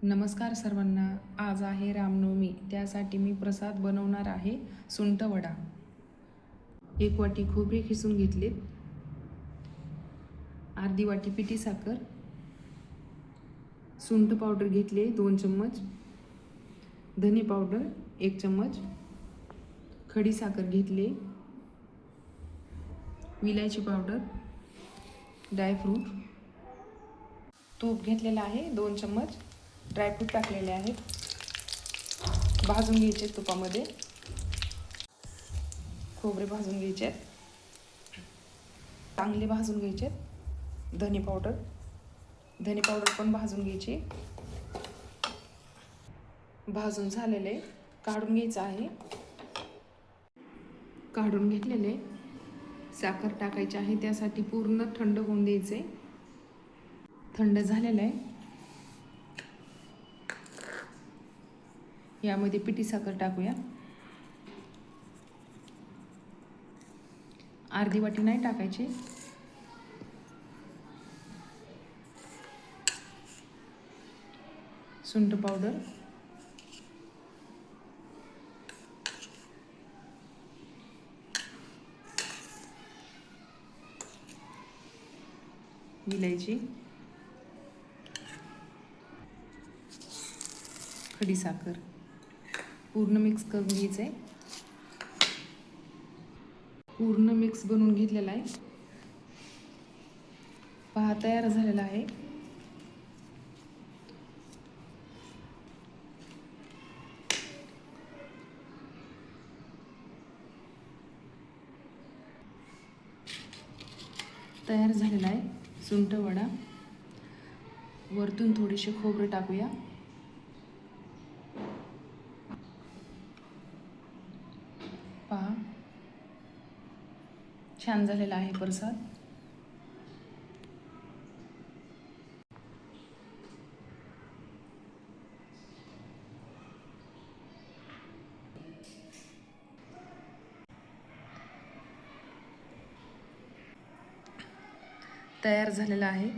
नमस्कार सर्वांना. आज आहे रामनवमी, त्यासाठी मी प्रसाद बनवणार आहे सुंठ वडा. 1 वाटी खोबरे खिसून घेतले, अर्धी वाटी पिठी साखर, सुंठ पावडर घेतले 2 चम्मच, धने पावडर 1 चम्मच, खडी साखर घेतले, विलायची पावडर, ड्रायफ्रूट, तूप घेतलेलं आहे 2 चम्मच, ड्रायफ्रूट टाकलेले आहेत, भाजून घ्यायचे तुपामध्ये. खोबरे भाजून घ्यायचे, चांगले भाजून घ्यायचे. धने पावडर पण भाजून घ्यायची. भाजून झालेले काढून घ्यायचं आहे. काढून घेतलेले साखर टाकायची आहे, त्यासाठी पूर्ण थंड होऊन द्यायचे. थंड झालेलं आहे. यामध्ये पिठी साखर टाकूया. अर्धी वाटी नाही टाकायची. सुंठ पावडर, विलायची, खडी साखर पूर्ण मिक्स करून घ्यायचं आहे. पूर्ण मिक्स बनवून घेतलेला आहे. पहा, तयार झालेला आहे. तयार झालेला आहे सुंठ वडा. वरतून थोडेसे खोबरे टाकूया. पहा, छान झालेला आहे प्रसाद. तयार झालेला आहे.